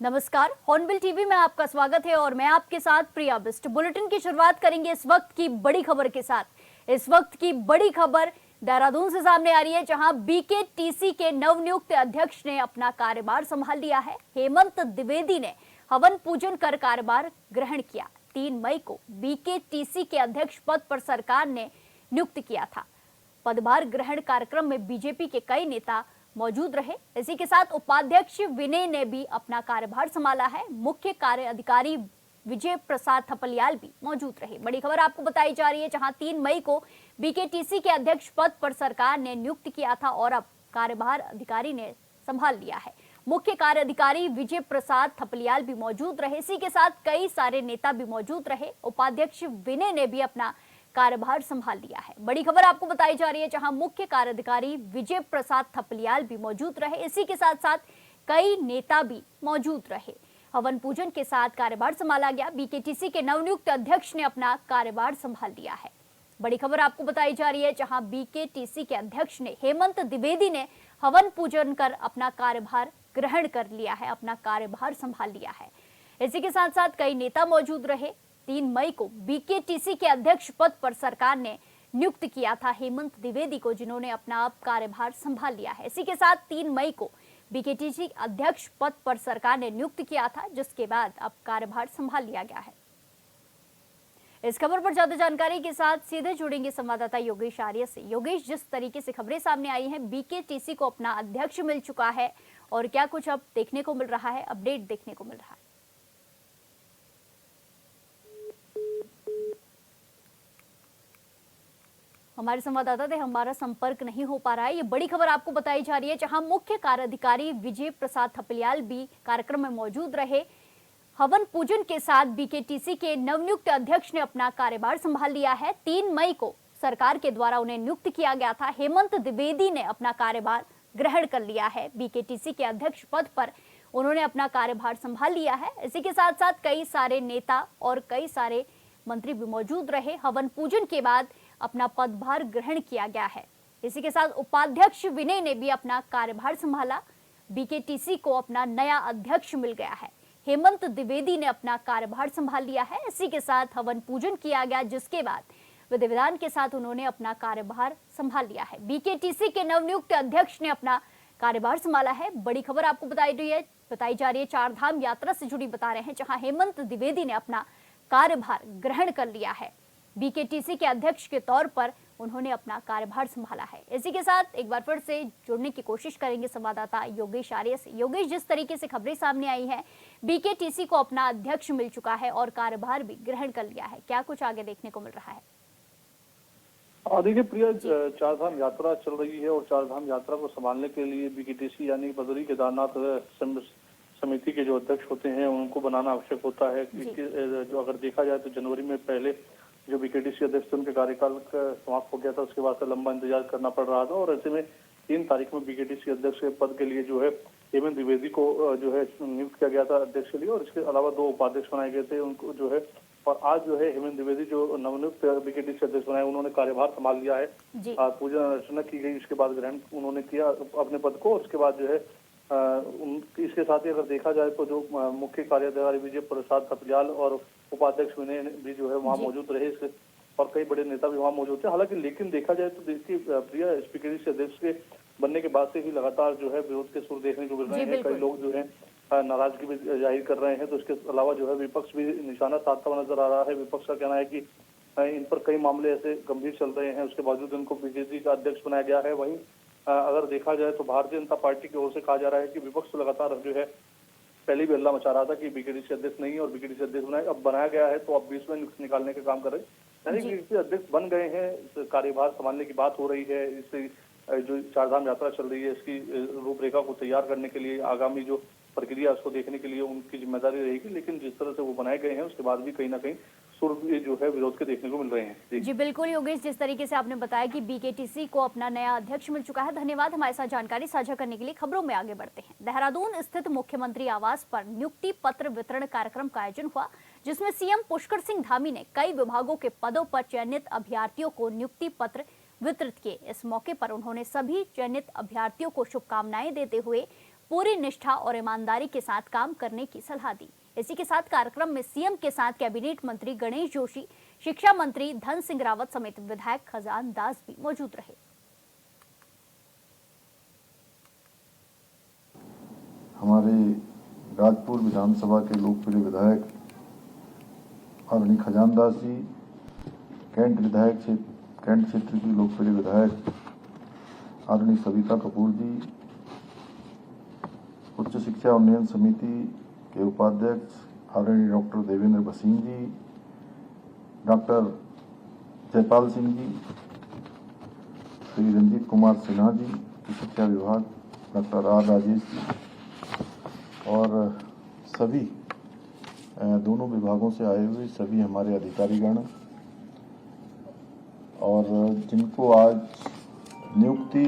नमस्कार, hornbill TV में आपका स्वागत है और मैं आपके साथ प्रिया बिस्ट। बुलेटिन की शुरुआत करेंगे इस वक्त की बड़ी खबर के साथ। इस वक्त की बड़ी खबर देहरादून से सामने आ रही है, जहां बीकेटीसी के नवनियुक्त अध्यक्ष ने अपना कार्यभार संभाल लिया है। हेमंत द्विवेदी ने हवन पूजन कर कार्यभार ग्रहण किया। 3 मई को बीकेटीसी के अध्यक्ष पद पर सरकार ने नियुक्त किया था। पदभार ग्रहण कार्यक्रम में बीजेपी के कई नेता मौजूद रहे। इसी के साथ उपाध्यक्ष विनय ने भी अपना कार्यभार संभाला है। मुख्य कार्य अधिकारी विजय प्रसाद थपलियाल भी मौजूद रहे। बड़ी खबर आपको बताई जा रही है, जहां 3 मई को बीकेटीसी के अध्यक्ष पद पर सरकार ने नियुक्त किया था और अब कार्यभार अधिकारी ने संभाल लिया है। मुख्य कार्य अधिकारी विजय प्रसाद थपलियाल भी मौजूद रहे। इसी के साथ कई सारे नेता भी मौजूद रहे। उपाध्यक्ष विनय ने भी अपना कार्यभार संभाल लिया है। बड़ी खबर आपको बताई जा रही है, जहां मुख्य कार्याधिकारी विजय प्रसाद थपलियाल भी मौजूद रहे। इसी के साथ साथ कई नेता भी मौजूद रहे। हवन पूजन के साथ कार्यभार संभाला गया। बीकेटीसी के नवनियुक्त अध्यक्ष ने अपना कार्यभार संभाल लिया है। बड़ी खबर आपको बताई जा रही है, जहां बीकेटीसी के अध्यक्ष ने हेमंत द्विवेदी ने हवन पूजन कर अपना कार्यभार ग्रहण कर लिया है, अपना कार्यभार संभाल लिया है। इसी के साथ साथ कई नेता मौजूद रहे। 3 मई को बीकेटीसी के अध्यक्ष पद पर सरकार ने नियुक्त किया था हेमंत द्विवेदी को, जिन्होंने अपना कार्यभार संभाल लिया है। इसी के साथ 3 मई को बीकेटीसी अध्यक्ष पद पर सरकार ने नियुक्त किया था, जिसके बाद अब कार्यभार संभाल लिया गया है। इस खबर पर ज्यादा जानकारी के साथ सीधे जुड़ेंगे संवाददाता योगेश आर्य से। योगेश, जिस तरीके से खबरें सामने आई हैं, बीकेटीसी को अपना अध्यक्ष मिल चुका है और क्या कुछ अब देखने को मिल रहा है, अपडेट देखने को मिल रहा है? हमारे संवाददाता से हमारा संपर्क नहीं हो पा रहा है। ये बड़ी खबर आपको बताई जा रही है, जहां मुख्य कार्याधिकारी विजय प्रसाद थपलियाल भी कार्यक्रम में मौजूद रहे। हवन पूजन के साथ बीकेटीसी के नवनियुक्त अध्यक्ष ने अपना कार्यभार संभाल लिया है। 3 मई को सरकार के द्वारा उन्हें नियुक्त किया गया था। हेमंत द्विवेदी ने अपना कार्यभार ग्रहण कर लिया है। बीकेटीसी के अध्यक्ष पद पर उन्होंने अपना कार्यभार संभाल लिया है। इसी के साथ साथ कई सारे नेता और कई सारे मंत्री भी मौजूद रहे। हवन पूजन के बाद अपना पदभार ग्रहण किया गया है। इसी के साथ उपाध्यक्ष विनय ने भी अपना कार्यभार संभाला। बीकेटीसी को अपना नया अध्यक्ष मिल गया है। हेमंत द्विवेदी ने अपना कार्यभार संभाल लिया है। इसी के साथ हवन पूजन किया गया, जिसके बाद विधि विधान के साथ उन्होंने अपना कार्यभार संभाल लिया है। बीकेटीसी के नवनियुक्त अध्यक्ष ने अपना कार्यभार संभाला है। बड़ी खबर आपको बताई जा रही है, चारधाम यात्रा से जुड़ी बता रहे हैं, जहां हेमंत द्विवेदी ने अपना कार्यभार ग्रहण कर लिया है। बीकेटीसी के अध्यक्ष के तौर पर उन्होंने अपना कार्यभार संभाला है। इसी के साथ एक बार फिर से जुड़ने की कोशिश करेंगे संवाददाता योगेश आर्य से। योगेश, जिस तरीके से खबरें सामने आई हैं, बीकेटीसी को अपना अध्यक्ष मिल चुका है और कार्यभार भी ग्रहण कर लिया है, क्या कुछ आगे देखने को मिल रहा है? देखिए प्रिया, चारधाम यात्रा चल रही है और चारधाम यात्रा को संभालने के लिए बीकेटीसी यानी बद्री केदारनाथ समिति के जो अध्यक्ष होते हैं उनको बनाना आवश्यक होता है। जो अगर देखा जाए तो जनवरी में पहले जो बीकेटीसी अध्यक्ष उनके कार्यकाल समाप्त हो गया था, उसके बाद से लंबा इंतजार करना पड़ रहा था और ऐसे में 3 तारीख में बीकेटीसी अध्यक्ष के पद के लिए जो है हेमंत द्विवेदी को जो है नियुक्त किया गया था अध्यक्ष के लिए और इसके अलावा 2 उपाध्यक्ष बनाए गए थे उनको जो है। और आज जो है हेमंत द्विवेदी जो नवनियुक्त बीकेटीसी अध्यक्ष बनाए, उन्होंने कार्यभार संभाल लिया है। पूजा अर्चना की गई, इसके बाद ग्रहण उन्होंने किया अपने पद को। उसके बाद जो है इसके साथ ही अगर देखा जाए तो जो मुख्य कार्यधिकारी विजय प्रसाद थपलियाल और उपाध्यक्ष विनय भी जो है वहाँ मौजूद रहे और कई बड़े नेता भी वहाँ मौजूद थे। हालांकि लेकिन देखा जाए तो देखिए प्रिया, बीकेटीसी अध्यक्ष के बनने के बाद से ही लगातार जो है विरोध के सुर देखने को मिल रहे हैं। कई लोग जो है नाराजगी भी जाहिर कर रहे हैं। तो इसके अलावा जो है विपक्ष भी निशाना साधता हुआ नजर आ रहा है। विपक्ष का कहना है कि इन पर कई मामले ऐसे गंभीर चल रहे हैं, उसके बावजूद उनको बीजेपी का अध्यक्ष बनाया गया है। वहीं अगर देखा जाए तो भारतीय जनता पार्टी की ओर से कहा जा रहा है कि विपक्ष लगातार जो है पहले भी हल्ला मचा रहा था कि बीकेटीसी अध्यक्ष नहीं है और बीकेटीसी अध्यक्ष अब बनाया गया है, तो अब बीच में निकालने का काम कर रहे हैं। यानी अध्यक्ष बन गए हैं, कार्यभार संभालने की बात हो रही है। इससे जो चारधाम यात्रा चल रही है, इसकी रूपरेखा को तैयार करने के लिए, आगामी जो प्रक्रिया उसको देखने के लिए उनकी जिम्मेदारी रहेगी। लेकिन जिस तरह से वो बनाए गए हैं, उसके बाद भी कहीं ना कहीं सुर जो है विरोध के देखने को मिल रहे हैं। जी बिल्कुल योगेश, जिस तरीके से आपने बताया कि बीकेटीसी को अपना नया अध्यक्ष मिल चुका है, धन्यवाद हमारे साथ जानकारी साझा करने के लिए। खबरों में आगे बढ़ते हैं। देहरादून स्थित मुख्यमंत्री आवास पर नियुक्ति पत्र वितरण कार्यक्रम का आयोजन हुआ, जिसमें सीएम पुष्कर सिंह धामी ने कई विभागों के पदों पर चयनित अभ्यर्थियों को नियुक्ति पत्र वितरित किए। इस मौके पर उन्होंने सभी चयनित अभ्यर्थियों को शुभकामनाएं देते हुए पूरी निष्ठा और ईमानदारी के साथ काम करने की सलाह दी। इसी के साथ कार्यक्रम में सीएम के साथ कैबिनेट मंत्री गणेश जोशी, शिक्षा मंत्री धन सिंह रावत समेत विधायक खजान दास भी मौजूद रहे। हमारे राजपुर विधानसभा के लोकप्रिय विधायक आदरणीय खजान दास जी, कैंट क्षेत्र की लोकप्रिय विधायक आदरणीय सविता कपूर जी, उच्च शिक्षा उन्नयन समिति के उपाध्यक्ष आदरणीय डॉक्टर देवेंद्र भसीन जी, डॉक्टर जयपाल सिंह जी, श्री रंजीत कुमार सिन्हा जी, शिक्षा विभाग डॉक्टर आर राजेश जी और सभी दोनों विभागों से आए हुए सभी हमारे अधिकारीगण और जिनको आज नियुक्ति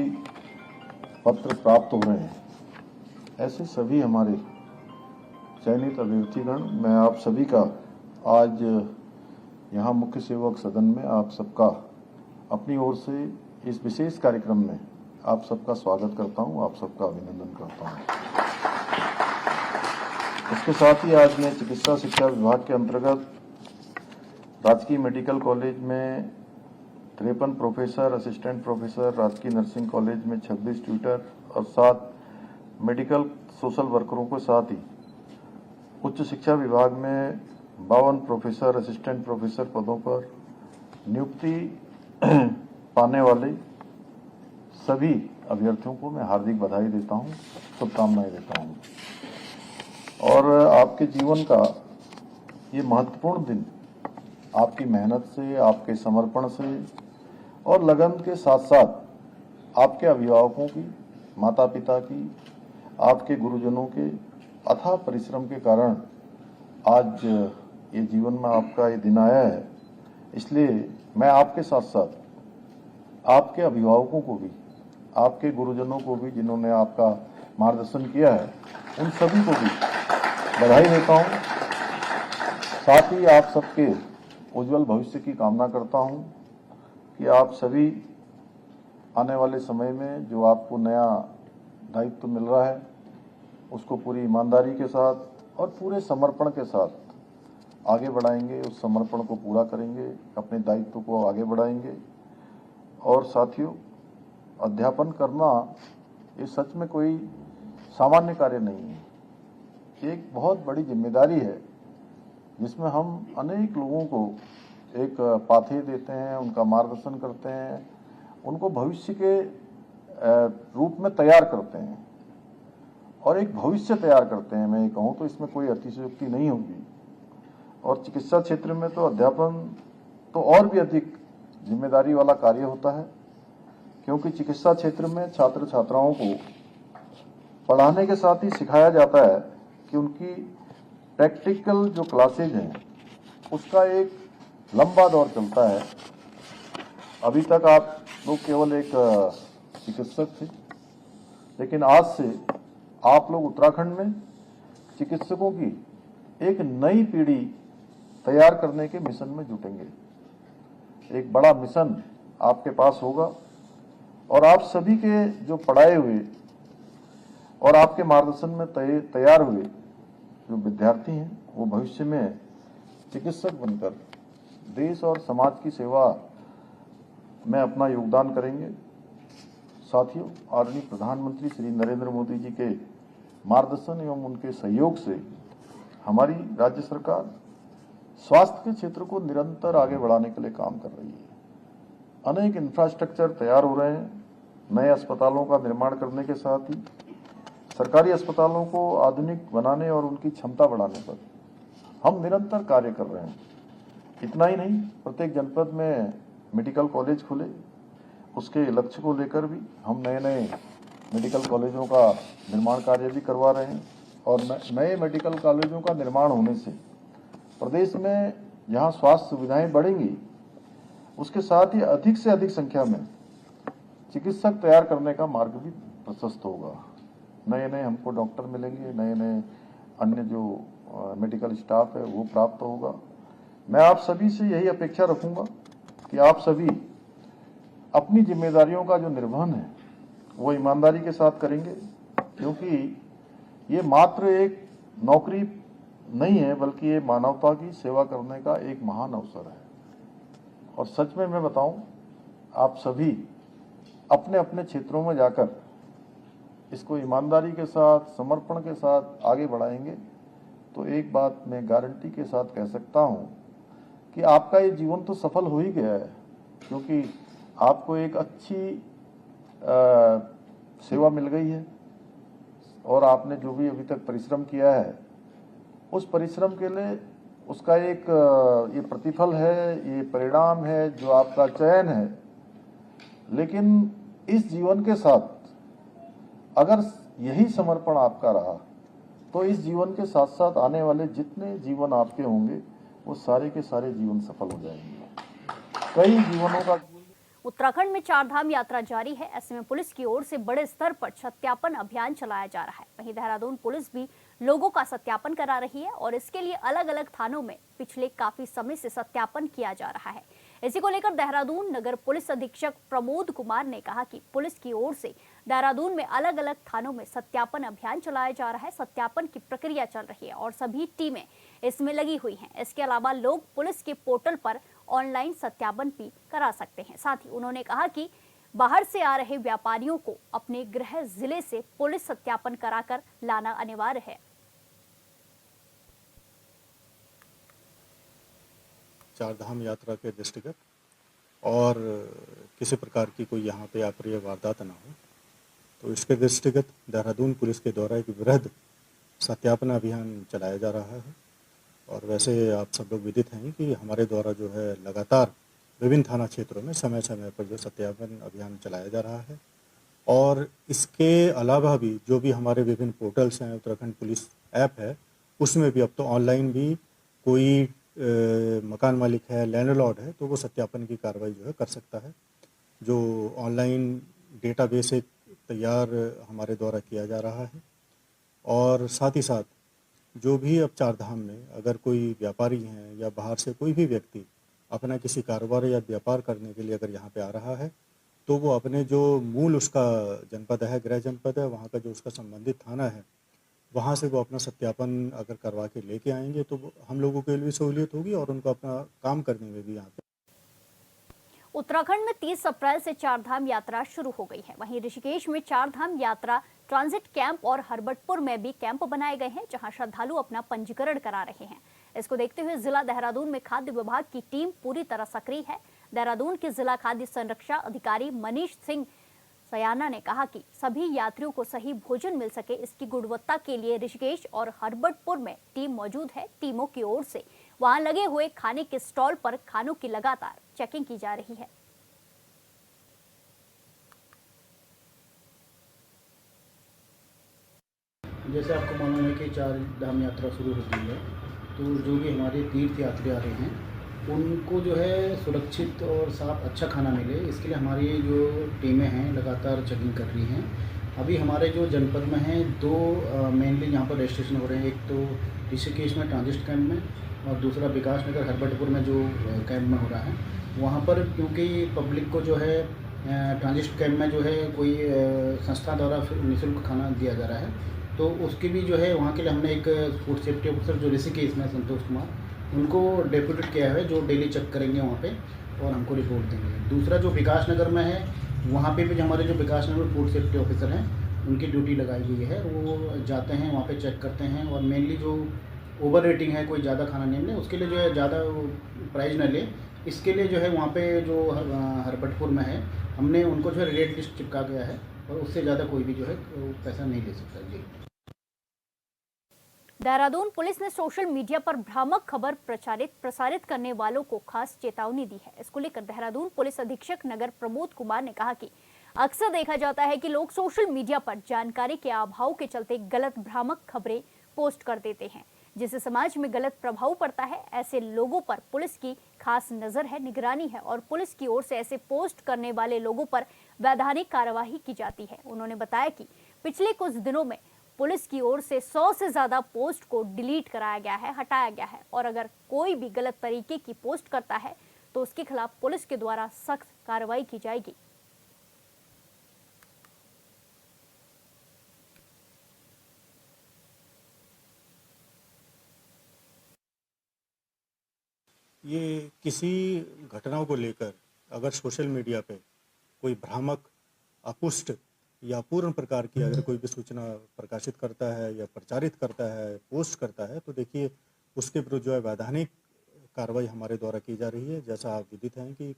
पत्र प्राप्त हो रहे हैं, ऐसे सभी हमारे चयनित अभ्यर्थीगण, मैं आप सभी का आज यहाँ मुख्य सेवक सदन में आप सबका अपनी ओर से इस विशेष कार्यक्रम में आप सबका स्वागत करता हूँ, आप सबका अभिनंदन करता हूँ। इसके साथ ही आज मैं चिकित्सा शिक्षा विभाग के अंतर्गत राजकीय मेडिकल कॉलेज में 53 प्रोफेसर, असिस्टेंट प्रोफेसर, राजकीय नर्सिंग कॉलेज में 26 ट्यूटर और 7 मेडिकल सोशल वर्करों के साथ ही उच्च शिक्षा विभाग में 52 प्रोफेसर, असिस्टेंट प्रोफेसर पदों पर नियुक्ति पाने वाले सभी अभ्यर्थियों को मैं हार्दिक बधाई देता हूं, शुभकामनाएं देता हूं। और आपके जीवन का ये महत्वपूर्ण दिन आपकी मेहनत से, आपके समर्पण से और लगन के साथ साथ आपके अभिभावकों की, माता पिता की, आपके गुरुजनों के अथाह परिश्रम के कारण आज ये जीवन में आपका ये दिन आया है। इसलिए मैं आपके साथ साथ आपके अभिभावकों को भी, आपके गुरुजनों को भी जिन्होंने आपका मार्गदर्शन किया है, उन सभी को भी बधाई देता हूं। साथ ही आप सबके उज्जवल भविष्य की कामना करता हूं कि आप सभी आने वाले समय में जो आपको नया दायित्व मिल रहा है उसको पूरी ईमानदारी के साथ और पूरे समर्पण के साथ आगे बढ़ाएंगे, उस समर्पण को पूरा करेंगे, अपने दायित्व को आगे बढ़ाएंगे। और साथियों, अध्यापन करना ये सच में कोई सामान्य कार्य नहीं है, एक बहुत बड़ी जिम्मेदारी है जिसमें हम अनेक लोगों को एक पाथवे देते हैं, उनका मार्गदर्शन करते हैं, उनको भविष्य के रूप में तैयार करते हैं और एक भविष्य तैयार करते हैं। मैं ये कहूँ तो इसमें कोई अतिशयोक्ति नहीं होगी। और चिकित्सा क्षेत्र में तो अध्यापन तो और भी अधिक जिम्मेदारी वाला कार्य होता है, क्योंकि चिकित्सा क्षेत्र में छात्र छात्राओं को पढ़ाने के साथ ही सिखाया जाता है कि उनकी प्रैक्टिकल जो क्लासेज हैं उसका एक लंबा दौर चलता है। अभी तक आप लोग केवल एक चिकित्सक थे, लेकिन आज से आप लोग उत्तराखंड में चिकित्सकों की एक नई पीढ़ी तैयार करने के मिशन में जुटेंगे। एक बड़ा मिशन आपके पास होगा और आप सभी के जो पढ़ाए हुए और आपके मार्गदर्शन में तैयार हुए जो विद्यार्थी हैं वो भविष्य में चिकित्सक बनकर देश और समाज की सेवा में अपना योगदान करेंगे। साथियों, आदरणीय प्रधानमंत्री श्री नरेंद्र मोदी जी के मार्गदर्शन एवं उनके सहयोग से हमारी राज्य सरकार स्वास्थ्य के क्षेत्र को निरंतर आगे बढ़ाने के लिए काम कर रही है। अनेक इंफ्रास्ट्रक्चर तैयार हो रहे हैं। नए अस्पतालों का निर्माण करने के साथ ही सरकारी अस्पतालों को आधुनिक बनाने और उनकी क्षमता बढ़ाने पर हम निरंतर कार्य कर रहे हैं। इतना ही नहीं, प्रत्येक जनपद में मेडिकल कॉलेज खुले, उसके लक्ष्य को लेकर भी हम नए नए मेडिकल कॉलेजों का निर्माण कार्य भी करवा रहे हैं। और नए मेडिकल कॉलेजों का निर्माण होने से प्रदेश में जहां स्वास्थ्य सुविधाएं बढ़ेंगी, उसके साथ ही अधिक से अधिक संख्या में चिकित्सक तैयार करने का मार्ग भी प्रशस्त होगा। नए नए हमको डॉक्टर मिलेंगे, नए नए अन्य जो मेडिकल स्टाफ है वो प्राप्त होगा। मैं आप सभी से यही अपेक्षा रखूंगा कि आप सभी अपनी जिम्मेदारियों का जो निर्वहन है वो ईमानदारी के साथ करेंगे, क्योंकि ये मात्र एक नौकरी नहीं है, बल्कि ये मानवता की सेवा करने का एक महान अवसर है। और सच में मैं बताऊं, आप सभी अपने अपने क्षेत्रों में जाकर इसको ईमानदारी के साथ, समर्पण के साथ आगे बढ़ाएंगे तो एक बात मैं गारंटी के साथ कह सकता हूं कि आपका ये जीवन तो सफल हो ही गया है, क्योंकि आपको एक अच्छी सेवा मिल गई है और आपने जो भी अभी तक परिश्रम किया है उस परिश्रम के लिए उसका एक ये प्रतिफल है, ये परिणाम है जो आपका चयन है। लेकिन इस जीवन के साथ अगर यही समर्पण आपका रहा तो इस जीवन के साथ साथ आने वाले जितने जीवन आपके होंगे वो सारे के सारे जीवन सफल हो जाएंगे। कई जीवनों का उत्तराखंड में चारधाम यात्रा जारी है। ऐसे में पुलिस की ओर से बड़े स्तर पर सत्यापन अभियान चलाया जा रहा है। वहीं देहरादून पुलिस भी लोगों का सत्यापन करा रही है और इसके लिए अलग अलग थानों में पिछले काफी समय से सत्यापन किया जा रहा है। इसी को लेकर देहरादून नगर पुलिस अधीक्षक प्रमोद कुमार ने कहा कि पुलिस की ओर से देहरादून में अलग अलग थानों में सत्यापन अभियान चलाया जा रहा है। सत्यापन की प्रक्रिया चल रही है और सभी टीमें इसमें लगी हुई हैं। इसके अलावा लोग पुलिस के पोर्टल पर ऑनलाइन सत्यापन भी करा सकते हैं। साथ ही उन्होंने कहा कि बाहर से आ रहे व्यापारियों को अपने गृह जिले से पुलिस सत्यापन कराकर लाना अनिवार्य है। चारधाम यात्रा के दृष्टिगत और किसी प्रकार की कोई यहाँ पे अप्रिय वारदात ना हो, तो इसके दृष्टिगत देहरादून पुलिस के द्वारा एक वृहद सत्यापन अभियान चलाया जा रहा है। और वैसे आप सब लोग विदित हैं कि हमारे द्वारा जो है लगातार विभिन्न थाना क्षेत्रों में समय समय पर जो सत्यापन अभियान चलाया जा रहा है। और इसके अलावा भी जो भी हमारे विभिन्न पोर्टल्स हैं, उत्तराखंड पुलिस ऐप है, उसमें भी अब तो ऑनलाइन भी कोई मकान मालिक है, लैंडलॉर्ड है, तो वो सत्यापन की कार्रवाई जो है कर सकता है। जो ऑनलाइन डेटाबेस एक तैयार हमारे द्वारा किया जा रहा है। और साथ ही साथ जो भी अब चारधाम में अगर कोई व्यापारी हैं या बाहर से कोई भी व्यक्ति अपना किसी कारोबार या व्यापार करने के लिए अगर यहाँ पे आ रहा है, तो वो अपने जो मूल उसका जनपद है, गृह जनपद है, वहाँ का जो उसका संबंधित थाना है, वहाँ से वो अपना सत्यापन अगर करवा के लेके आएंगे तो हम लोगों के लिए भी सहूलियत होगी और उनको अपना काम करने में भी यहाँ पे। उत्तराखंड में 30 अप्रैल से चारधाम यात्रा शुरू हो गई है। वहीं ऋषिकेश में चारधाम यात्रा ट्रांजिट कैंप और हरबटपुर में भी कैंप बनाए गए हैं, जहां श्रद्धालु अपना पंजीकरण करा रहे हैं। इसको देखते हुए जिला देहरादून में खाद्य विभाग की टीम पूरी तरह सक्रिय है। देहरादून के जिला खाद्य संरक्षा अधिकारी मनीष सिंह सयाना ने कहा कि सभी यात्रियों को सही भोजन मिल सके, इसकी गुणवत्ता के लिए ऋषिकेश और हरबटपुर में टीम मौजूद है। टीमों की ओर से वहां लगे हुए खाने के स्टॉल पर खानों की लगातार चेकिंग की जा रही है। जैसे आपको मालूम है कि चारधाम यात्रा शुरू हो गई है, तो जो भी हमारे तीर्थ यात्री आ रहे हैं उनको जो है सुरक्षित और साफ अच्छा खाना मिले, इसके लिए हमारी जो टीमें हैं लगातार चेकिंग कर रही हैं। अभी हमारे जो जनपद में हैं दो मेनली यहाँ पर रजिस्ट्रेशन हो रहे हैं, एक तो ऋषिकेश में ट्रांजिट कैंप में और दूसरा विकास नगर हरबटपुर में जो कैंप में हो रहा है। वहाँ पर क्योंकि पब्लिक को जो है ट्रांजिट कैंप में जो है कोई संस्था द्वारा निःशुल्क खाना दिया जा रहा है, तो उसके भी जो है वहाँ के लिए हमने एक फूड सेफ्टी ऑफिसर जो ऋषिकेश में संतोष कुमार, उनको डेप्यूटेड किया है, जो डेली चेक करेंगे वहाँ पे और हमको रिपोर्ट देंगे। दूसरा जो विकास नगर में है, वहाँ पे भी जो हमारे जो विकास नगर फूड सेफ्टी ऑफिसर हैं उनकी ड्यूटी लगाई हुई है। वो जाते हैं वहाँ पे चेक करते हैं और मेनली जो ओवर रेटिंग है, कोई ज़्यादा खाना नहीं ले, उसके लिए जो है ज़्यादा प्राइस न ले, इसके लिए जो है वहाँ पे जो हरबटपुर में है हमने उनको जो है रेट लिस्ट चिपका गया है और उससे ज़्यादा कोई भी जो है पैसा नहीं ले सकता। जी। देहरादून पुलिस ने सोशल मीडिया पर भ्रामक खबर प्रसारित करने वालों को खास चेतावनी दी है। इसको लेकर देहरादून पुलिस अधीक्षक नगर प्रमोद कुमार ने कहा कि अक्सर देखा जाता है कि लोग सोशल मीडिया पर जानकारी के अभाव के चलते गलत भ्रामक खबरें पोस्ट कर देते हैं, जिससे समाज में गलत प्रभाव पड़ता है। ऐसे लोगों पर पुलिस की खास नजर है, निगरानी है और पुलिस की ओर से ऐसे पोस्ट करने वाले लोगों पर वैधानिक कार्यवाही की जाती है। उन्होंने बताया कि पिछले कुछ दिनों में पुलिस की ओर से 100 से ज्यादा पोस्ट को डिलीट कराया गया है, हटाया गया है और अगर कोई भी गलत तरीके की पोस्ट करता है तो उसके खिलाफ पुलिस के द्वारा सख्त कार्रवाई की जाएगी। ये किसी घटनाओं को लेकर अगर सोशल मीडिया पे कोई भ्रामक, अपुष्ट या पूर्ण प्रकार की अगर कोई भी सूचना प्रकाशित करता है या प्रचारित करता है, पोस्ट करता है, तो देखिए उसके विरुद्ध जो है वैधानिक कार्रवाई हमारे द्वारा की जा रही है। जैसा आप विदित हैं कि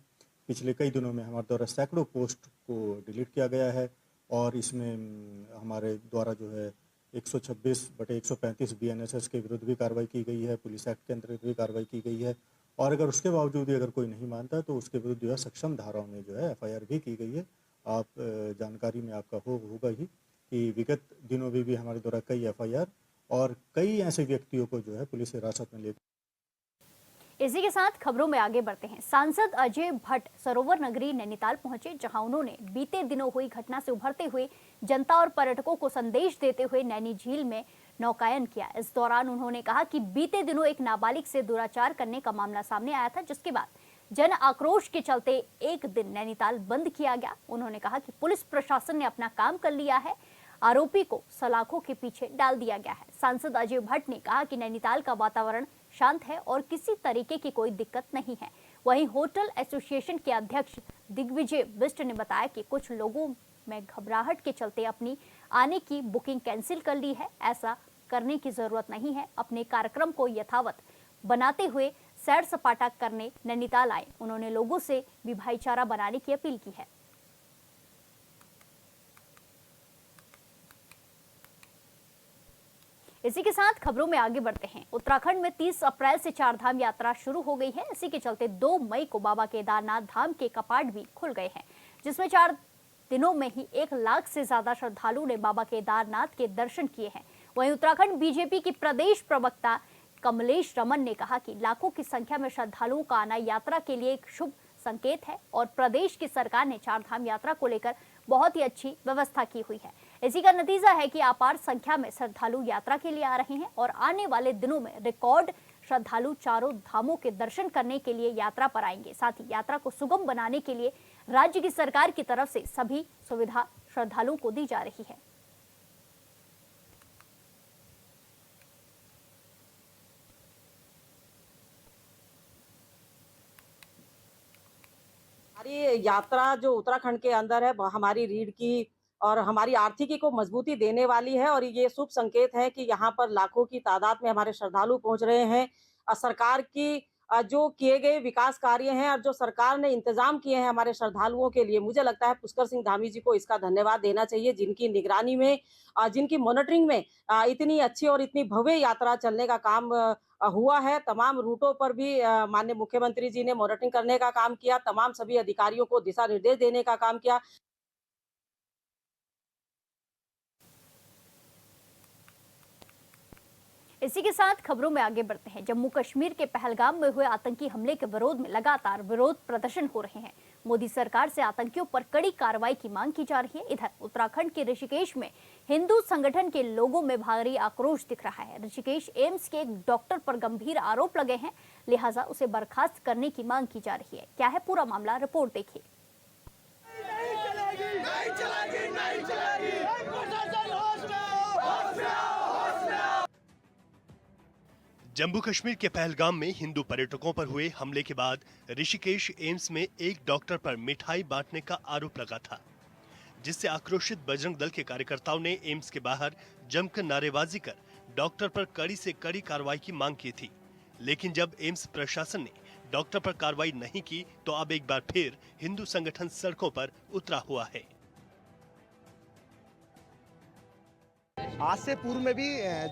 पिछले कई दिनों में हमारे द्वारा सैकड़ों पोस्ट को डिलीट किया गया है और इसमें हमारे द्वारा जो है 126/135 BNSS के विरुद्ध भी कार्रवाई की गई है, पुलिस एक्ट के अंतर्गत भी कार्रवाई की गई है और अगर उसके बावजूद भी अगर कोई नहीं मानता तो उसके विरुद्ध जो है सक्षम धाराओं में जो है FIR भी की गई है। आप जानकारी में आपका होगा ही कि विगत दिनों में भी हमारे द्वारा कई FIR और कई ऐसे व्यक्तियों को जो है पुलिस हिरासत में ले। इसी के साथ खबरों में आगे बढ़ते हैं। सांसद अजय भट्ट सरोवर नगरी नैनीताल पहुंचे, जहां उन्होंने बीते दिनों हुई घटना से उभरते हुए जनता और पर्यटकों को संदेश देते हुए नैनी झील में नौकायन किया। इस दौरान उन्होंने कहा कि बीते दिनों एक नाबालिग से दुराचार करने का मामला सामने आया था, जिसके बाद जन आक्रोश के चलते एक दिन नैनीताल बंद किया गया। उन्होंने कहा कि पुलिस प्रशासन ने अपना काम कर लिया है, आरोपी को सलाखों के पीछे डाल दिया गया है। सांसद अजय भट्ट ने कहा कि नैनीताल का वातावरण शांत है और किसी तरीके की कोई दिक्कत नहीं है। वहीं होटल एसोसिएशन के अध्यक्ष दिग्विजय बिष्ट ने बताया कि कुछ लोगों में घबराहट के चलते अपनी आने की बुकिंग कैंसिल कर ली है। ऐसा करने की जरूरत नहीं है, अपने कार्यक्रम को यथावत बनाते हुए सैर सपाटा करने नैनीताल आए। उन्होंने लोगों से भी भाईचारा बनाने की अपील की है। इसी के साथ खबरों में आगे बढ़ते हैं। उत्तराखंड में 30 अप्रैल से 4 धाम यात्रा शुरू हो गई है। इसी के चलते 2 मई को बाबा केदारनाथ धाम के कपाट भी खुल गए हैं, जिसमें 4 दिनों में ही 1 लाख से ज्यादा श्रद्धालुओं ने बाबा केदारनाथ के दर्शन किए हैं। वहीं उत्तराखंड बीजेपी की प्रदेश प्रवक्ता कमलेश रमन ने कहा कि लाखों की संख्या में श्रद्धालुओं का आना यात्रा के लिए एक शुभ संकेत है और प्रदेश की सरकार ने 4 धाम यात्रा को लेकर बहुत ही अच्छी व्यवस्था की हुई है। इसी का नतीजा है कि अपार संख्या में श्रद्धालु यात्रा के लिए आ रहे हैं और आने वाले दिनों में रिकॉर्ड श्रद्धालु चारों धामों के दर्शन करने के लिए यात्रा पर आएंगे। साथ ही यात्रा को सुगम बनाने के लिए राज्य की सरकार की तरफ से सभी सुविधा श्रद्धालुओं को दी जा रही है। हमारी यात्रा जो उत्तराखंड के अंदर है, हमारी रीढ़ की और हमारी आर्थिकी को मजबूती देने वाली है और ये शुभ संकेत है कि यहाँ पर लाखों की तादाद में हमारे श्रद्धालु पहुंच रहे हैं। सरकार की जो किए गए विकास कार्य हैं और जो सरकार ने इंतजाम किए हैं हमारे श्रद्धालुओं के लिए, मुझे लगता है पुष्कर सिंह धामी जी को इसका धन्यवाद देना चाहिए, जिनकी निगरानी में, जिनकी मॉनिटरिंग में इतनी अच्छी और इतनी भव्य यात्रा चलने का काम हुआ है। तमाम रूटों पर भी माननीय मुख्यमंत्री जी ने मॉनिटरिंग करने का काम किया, तमाम सभी अधिकारियों को दिशा निर्देश देने का काम किया। इसी के साथ खबरों में आगे बढ़ते हैं। जम्मू कश्मीर के पहलगाम में हुए आतंकी हमले के विरोध में लगातार विरोध प्रदर्शन हो रहे हैं। मोदी सरकार से आतंकियों पर कड़ी कार्रवाई की मांग की जा रही है। इधर उत्तराखंड के ऋषिकेश में हिंदू संगठन के लोगों में भारी आक्रोश दिख रहा है। ऋषिकेश एम्स के एक डॉक्टर पर गंभीर आरोप लगे हैं, लिहाजा उसे बर्खास्त करने की मांग की जा रही है। क्या है पूरा मामला, रिपोर्ट देखिए। जम्मू कश्मीर के पहलगाम में हिंदू पर्यटकों पर हुए हमले के बाद ऋषिकेश एम्स में एक डॉक्टर पर मिठाई बांटने का आरोप लगा था, जिससे आक्रोशित बजरंग दल के कार्यकर्ताओं ने एम्स के बाहर जमकर नारेबाजी कर डॉक्टर पर कड़ी से कड़ी कार्रवाई की मांग की थी। लेकिन जब एम्स प्रशासन ने डॉक्टर पर कार्रवाई नहीं की तो अब एक बार फिर हिंदू संगठन सड़कों पर उतरा हुआ है। आज से पूर्व में भी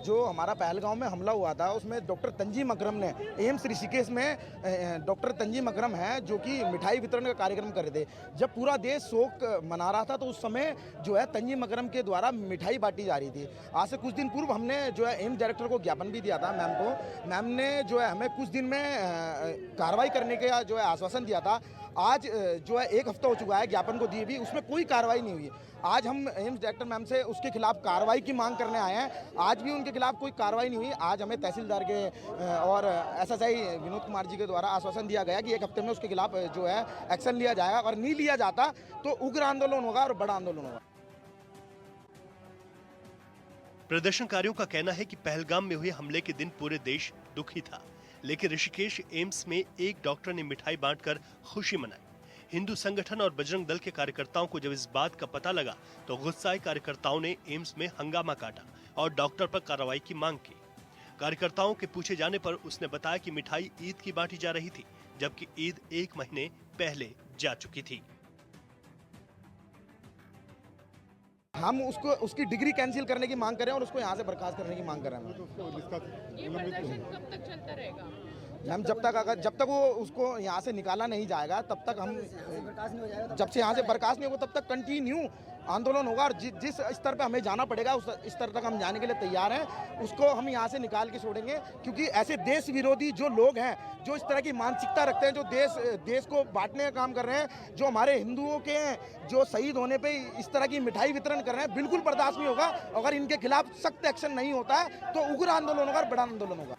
जो हमारा पहलगांव में हमला हुआ था उसमें डॉक्टर तंजीम अकरम ने एम्स ऋषिकेश में डॉक्टर तंजीम अकरम है जो कि मिठाई वितरण का कार्यक्रम कर रहे थे। जब पूरा देश शोक मना रहा था तो उस समय जो है तंजीम अकरम के द्वारा मिठाई बांटी जा रही थी। आज से कुछ दिन पूर्व हमने जो है एम्स डायरेक्टर को ज्ञापन भी दिया था मैम को। मैम ने जो है हमें कुछ दिन में कार्रवाई करने का जो है आश्वासन दिया था। आज जो है 1 हफ्ता हो चुका है ज्ञापन को दिए भी, उसमें कोई कार्रवाई नहीं हुई। आज हम एम्स डायरेक्टर मैम से उसके खिलाफ कार्रवाई की मांग करने आए हैं। आज भी उनके खिलाफ कोई कार्रवाई नहीं हुई। आज हमें तहसीलदार के और SSI विनोद कुमार जी के द्वारा आश्वासन दिया गया कि 1 हफ्ते में उसके खिलाफ जो है एक्शन लिया जाएगा और नहीं लिया जाता तो उग्र आंदोलन होगा और बड़ा आंदोलन होगा। प्रदर्शनकारियों का कहना है कि पहलगाम में हुए हमले के दिन पूरे देश दुखी था, लेकिन ऋषिकेश एम्स में एक डॉक्टर ने मिठाई बांटकर खुशी मनाई। हिंदू संगठन और बजरंग दल के कार्यकर्ताओं को जब इस बात का पता लगा तो गुस्साए कार्यकर्ताओं ने एम्स में हंगामा काटा और डॉक्टर पर कार्रवाई की मांग की। कार्यकर्ताओं के पूछे जाने पर उसने बताया कि मिठाई ईद की बांटी जा रही थी, जबकि ईद 1 महीने पहले जा चुकी थी। हम उसकी डिग्री कैंसिल करने की मांग कर रहे हैं और उसको यहाँ से बर्खास्त करने की मांग कर रहे हैं। ये प्रदर्शन कब तक चलता रहेगा? मैम जब तक वो उसको यहाँ से निकाला नहीं जाएगा तब तक हम, जब से यहाँ से बर्खास्त नहीं होगा तब तक कंटिन्यू आंदोलन होगा और जिस स्तर पे हमें जाना पड़ेगा उस स्तर तक हम जाने के लिए तैयार हैं। उसको हम यहाँ से निकाल के छोड़ेंगे, क्योंकि ऐसे देश विरोधी जो लोग हैं, जो इस तरह की मानसिकता रखते हैं, जो देश को बांटने का काम कर रहे हैं, जो हमारे हिंदुओं के जो शहीद होने पे इस तरह की मिठाई वितरण कर रहे हैं, बिल्कुल बर्दाश्त नहीं होगा। अगर इनके खिलाफ सख्त एक्शन नहीं होता है तो उग्र आंदोलन होगा और बड़ा आंदोलन होगा।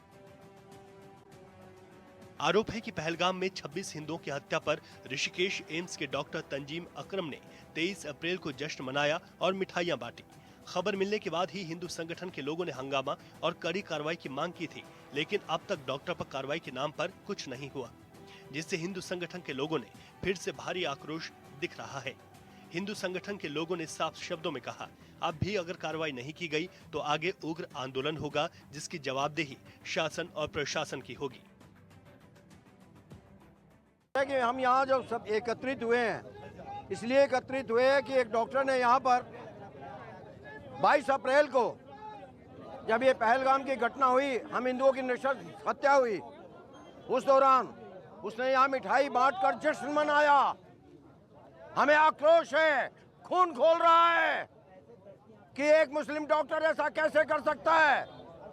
आरोप है कि पहलगाम में 26 हिंदुओं की हत्या पर ऋषिकेश एम्स के डॉक्टर तंजीम अकरम ने 23 अप्रैल को जश्न मनाया और मिठाइयां बांटी। खबर मिलने के बाद ही हिंदू संगठन के लोगों ने हंगामा और कड़ी कार्रवाई की मांग की थी, लेकिन अब तक डॉक्टर पर कार्रवाई के नाम पर कुछ नहीं हुआ, जिससे हिंदू संगठन के लोगों ने फिर से भारी आक्रोश दिख रहा है। हिंदू संगठन के लोगों ने साफ शब्दों में कहा, अब भी अगर कार्रवाई नहीं की गई तो आगे उग्र आंदोलन होगा, जिसकी जवाबदेही शासन और प्रशासन की होगी। कि हम यहाँ जो सब एकत्रित हुए हैं, इसलिए एकत्रित हुए हैं कि एक डॉक्टर ने यहाँ पर 22 अप्रैल को जब ये पहलगाम की घटना हुई, हम हिंदुओं की नृशंस हत्या हुई, उस दौरान उसने यहाँ मिठाई बांटकर जश्न मनाया। हमें आक्रोश है, खून खोल रहा है कि एक मुस्लिम डॉक्टर ऐसा कैसे कर सकता है।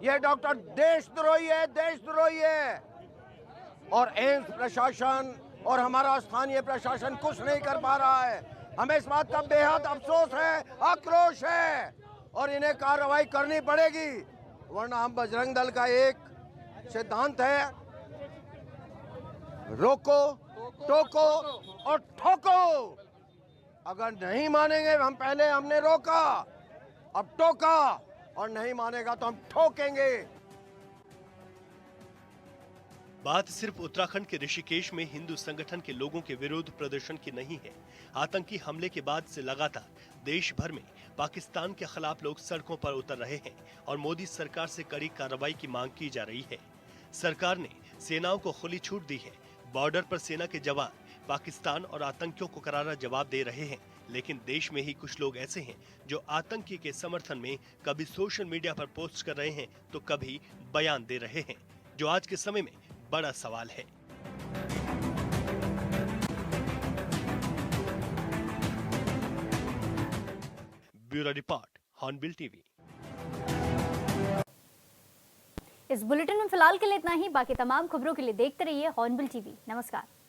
यह डॉक्टर देशद्रोही है, देशद्रोही है। और एम्स प्रशासन और हमारा स्थानीय प्रशासन कुछ नहीं कर पा रहा है। हमें इस बात का बेहद अफसोस है, आक्रोश है और इन्हें कार्रवाई करनी पड़ेगी, वरना हम बजरंग दल का एक सिद्धांत है, रोको, टोको और ठोको। अगर नहीं मानेंगे, हम पहले हमने रोका, अब टोका, और नहीं मानेगा तो हम ठोकेंगे। बात सिर्फ उत्तराखंड के ऋषिकेश में हिंदू संगठन के लोगों के विरोध प्रदर्शन की नहीं है। आतंकी हमले के बाद से लगातार देश भर में पाकिस्तान के खिलाफ लोग सड़कों पर उतर रहे हैं और मोदी सरकार से कड़ी कार्रवाई की मांग की जा रही है। सरकार ने सेनाओं को खुली छूट दी है। बॉर्डर पर सेना के जवान पाकिस्तान और आतंकियों को करारा जवाब दे रहे हैं, लेकिन देश में ही कुछ लोग ऐसे हैं जो आतंकी के समर्थन में कभी सोशल मीडिया पर पोस्ट कर रहे हैं तो कभी बयान दे रहे हैं, जो आज के समय में बड़ा सवाल है। Bureau report, hornbill TV. इस बुलेटिन में फिलहाल के लिए इतना ही। बाकी तमाम खबरों के लिए देखते रहिए हॉर्नबिल टीवी। नमस्कार।